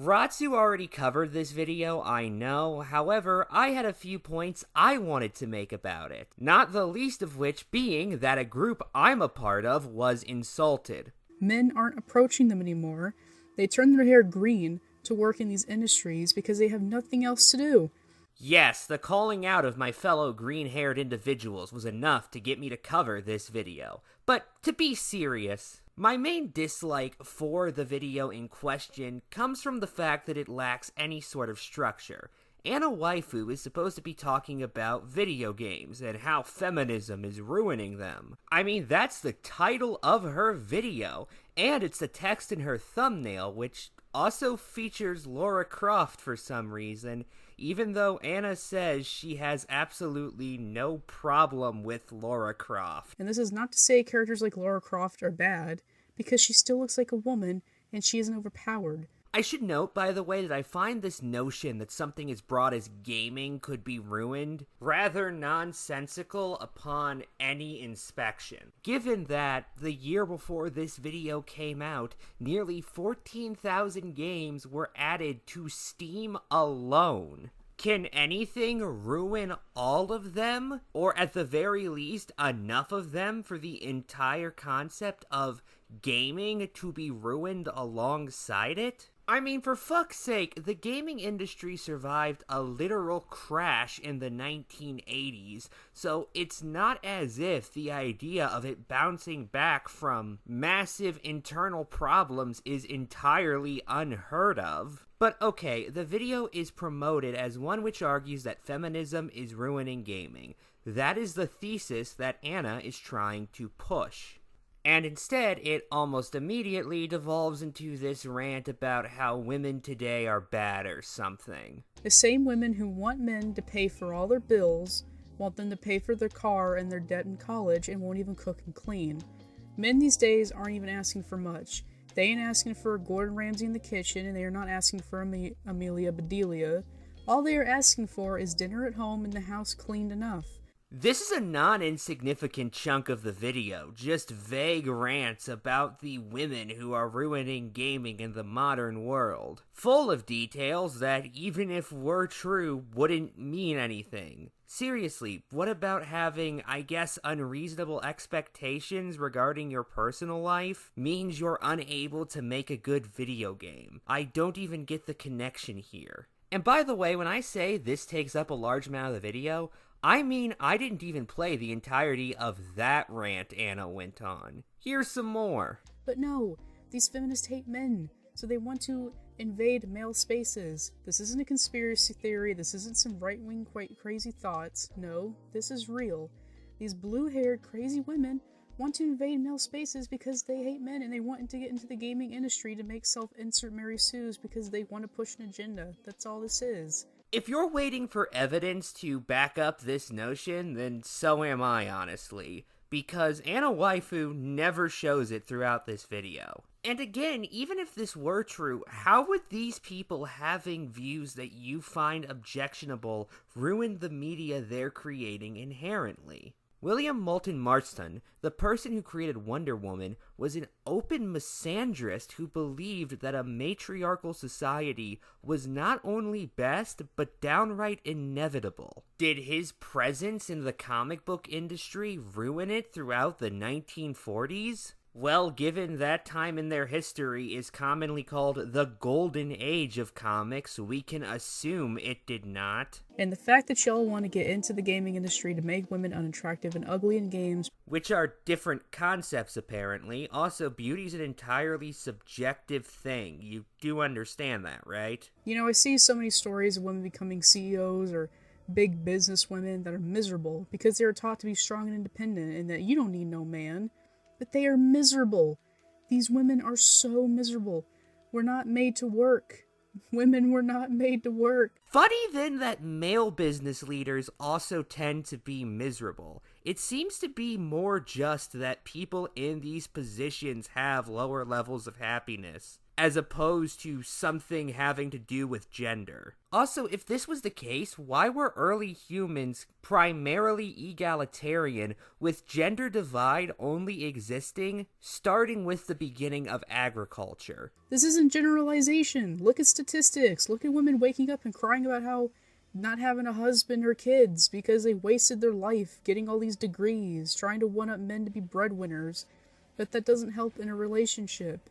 Ratsu already covered this video, I know, however, I had a few points I wanted to make about it, not the least of which being that a group I'm a part of was insulted. Men aren't approaching them anymore. They turn their hair green to work in these industries because they have nothing else to do. Yes, the calling out of my fellow green-haired individuals was enough to get me to cover this video. But to be serious, my main dislike for the video in question comes from the fact that it lacks any sort of structure. AnnaWaifu is supposed to be talking about video games and how feminism is ruining them. I mean, that's the title of her video, and it's the text in her thumbnail, which also features Lara Croft for some reason, even though Anna says she has absolutely no problem with Lara Croft. And this is not to say characters like Lara Croft are bad, because she still looks like a woman and she isn't overpowered. I should note, by the way, that I find this notion that something as broad as gaming could be ruined rather nonsensical upon any inspection. Given that, the year before this video came out, nearly 14,000 games were added to Steam alone. Can anything ruin all of them? Or at the very least, enough of them for the entire concept of gaming to be ruined alongside it? I mean, for fuck's sake, the gaming industry survived a literal crash in the 1980s, so it's not as if the idea of it bouncing back from massive internal problems is entirely unheard of. But okay, the video is promoted as one which argues that feminism is ruining gaming. That is the thesis that Anna is trying to push. And instead, it almost immediately devolves into this rant about how women today are bad or something. The same women who want men to pay for all their bills want them to pay for their car and their debt in college and won't even cook and clean. Men these days aren't even asking for much. They ain't asking for Gordon Ramsay in the kitchen, and they are not asking for Amelia Bedelia. All they are asking for is dinner at home and the house cleaned enough. This is a non-insignificant chunk of the video, just vague rants about the women who are ruining gaming in the modern world, full of details that, even if were true, wouldn't mean anything. Seriously, what about having, I guess, unreasonable expectations regarding your personal life means you're unable to make a good video game? I don't even get the connection here. And by the way, when I say this takes up a large amount of the video, I mean, I didn't even play the entirety of that rant Anna went on. Here's some more. But no, these feminists hate men, so they want to invade male spaces. This isn't a conspiracy theory, this isn't some right-wing quite crazy thoughts. No, this is real. These blue-haired crazy women want to invade male spaces because they hate men and they want to get into the gaming industry to make self-insert Mary Sue's because they want to push an agenda. That's all this is. If you're waiting for evidence to back up this notion, then so am I, honestly, because AnnaWaifu never shows it throughout this video. And again, even if this were true, how would these people having views that you find objectionable ruin the media they're creating inherently? William Moulton Marston, the person who created Wonder Woman, was an open misandrist who believed that a matriarchal society was not only best, but downright inevitable. Did his presence in the comic book industry ruin it throughout the 1940s? Well, given that time in their history is commonly called the golden age of comics, we can assume it did not. And the fact that y'all want to get into the gaming industry to make women unattractive and ugly in games, which are different concepts apparently. Also, beauty's an entirely subjective thing. You do understand that, right? You know, I see so many stories of women becoming CEOs or big business women that are miserable because they are taught to be strong and independent and that you don't need no man. But they are miserable. These women are so miserable. We're not made to work. Women were not made to work. Funny then that male business leaders also tend to be miserable. It seems to be more just that people in these positions have lower levels of happiness. as opposed to something having to do with gender. Also, if this was the case, why were early humans primarily egalitarian, with gender divide only existing starting with the beginning of agriculture? This isn't generalization. Look at statistics. Look at women waking up and crying about how not having a husband or kids because they wasted their life getting all these degrees, trying to one-up men to be breadwinners. But that doesn't help in a relationship.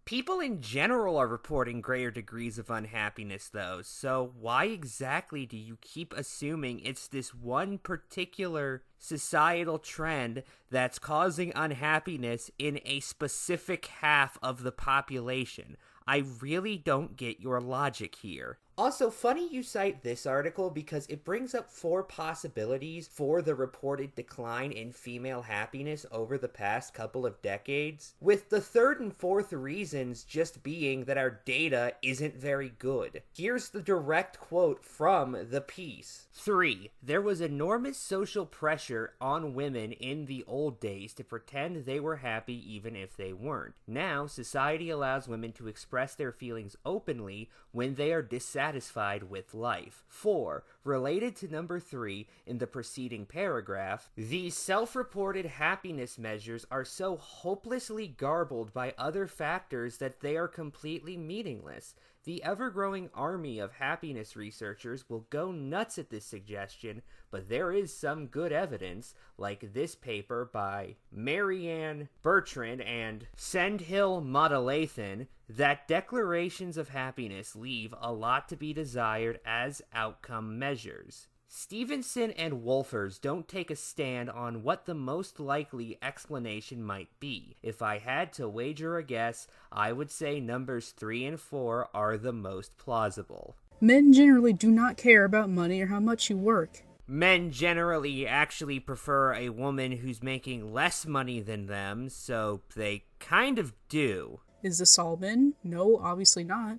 People in general are reporting greater degrees of unhappiness, though, so why exactly do you keep assuming it's this one particular societal trend that's causing unhappiness in a specific half of the population? I really don't get your logic here. Also, funny you cite this article because it brings up 4 possibilities for the reported decline in female happiness over the past couple of decades, with the 3rd and 4th reasons just being that our data isn't very good. Here's the direct quote from the piece. 3. There was enormous social pressure on women in the old days to pretend they were happy even if they weren't. Now, society allows women to express their feelings openly when they are dissatisfied with life. 4. Related to number 3 in the preceding paragraph, these self-reported happiness measures are so hopelessly garbled by other factors that they are completely meaningless. The ever-growing army of happiness researchers will go nuts at this suggestion, but there is some good evidence, like this paper by Marianne Bertrand and Sendhil Modalathan, that declarations of happiness leave a lot to be desired as outcome measures. Stevenson and Wolfers don't take a stand on what the most likely explanation might be. If I had to wager a guess, I would say numbers 3 and 4 are the most plausible. Men generally do not care about money or how much you work. Men generally actually prefer a woman who's making less money than them, so they kind of do. Is this all men? No, obviously not.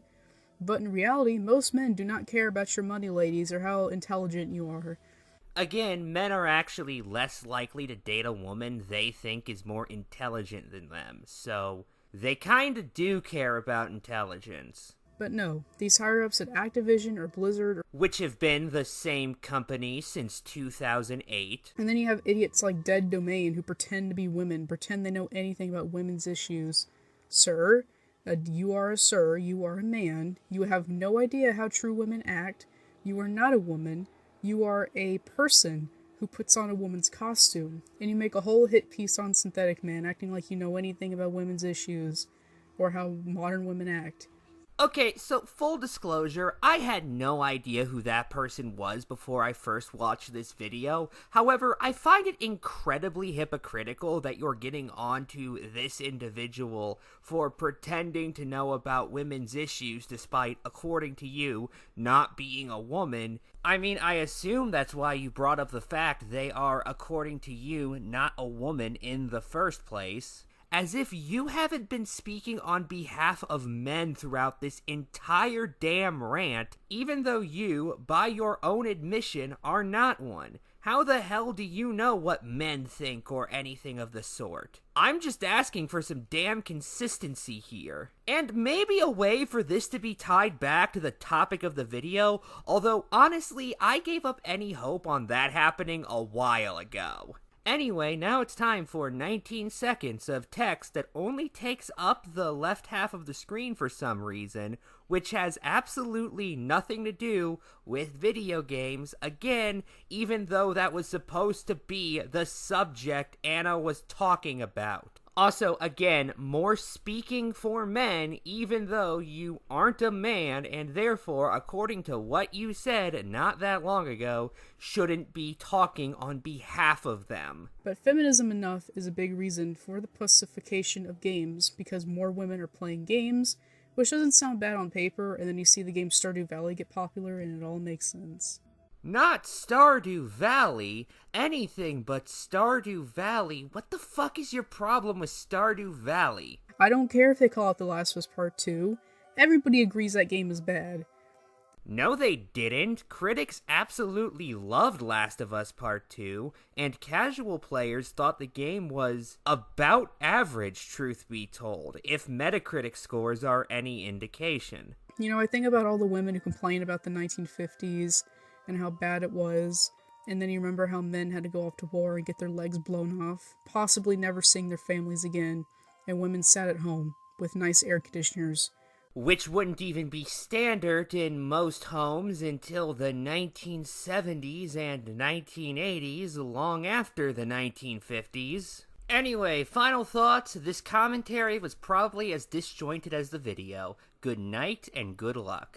But in reality, most men do not care about your money, ladies, or how intelligent you are. Again, men are actually less likely to date a woman they think is more intelligent than them, so they kinda do care about intelligence. But no, these higher-ups at Activision or Blizzard, which have been the same company since 2008. And then you have idiots like Dead Domain who pretend to be women, pretend they know anything about women's issues. Sir, you are a sir, you are a man, you have no idea how true women act, you are not a woman, you are a person who puts on a woman's costume, and you make a whole hit piece on Synthetic Man acting like you know anything about women's issues, or how modern women act. Okay, so full disclosure, I had no idea who that person was before I first watched this video. However, I find it incredibly hypocritical that you're getting onto this individual for pretending to know about women's issues despite, according to you, not being a woman. I mean, I assume that's why you brought up the fact they are, according to you, not a woman in the first place. As if you haven't been speaking on behalf of men throughout this entire damn rant, even though you, by your own admission, are not one. How the hell do you know what men think or anything of the sort? I'm just asking for some damn consistency here. And maybe a way for this to be tied back to the topic of the video, although honestly, I gave up any hope on that happening a while ago. Anyway, now it's time for 19 seconds of text that only takes up the left half of the screen for some reason, which has absolutely nothing to do with video games, again, even though that was supposed to be the subject Anna was talking about. Also, again, more speaking for men, even though you aren't a man, and therefore, according to what you said not that long ago, shouldn't be talking on behalf of them. But feminism enough is a big reason for the pussification of games, because more women are playing games, which doesn't sound bad on paper, and then you see the game Stardew Valley get popular, and it all makes sense. Not Stardew Valley. Anything but Stardew Valley. What the fuck is your problem with Stardew Valley? I don't care if they call it The Last of Us Part 2. Everybody agrees that game is bad. No, they didn't. Critics absolutely loved Last of Us Part 2, and casual players thought the game was about average, truth be told, if Metacritic scores are any indication. You know, I think about all the women who complain about the 1950s and how bad it was, and then you remember how men had to go off to war and get their legs blown off, possibly never seeing their families again, and women sat at home with nice air conditioners. Which wouldn't even be standard in most homes until the 1970s and 1980s, long after the 1950s. Anyway, final thoughts. This commentary was probably as disjointed as the video. Good night and good luck.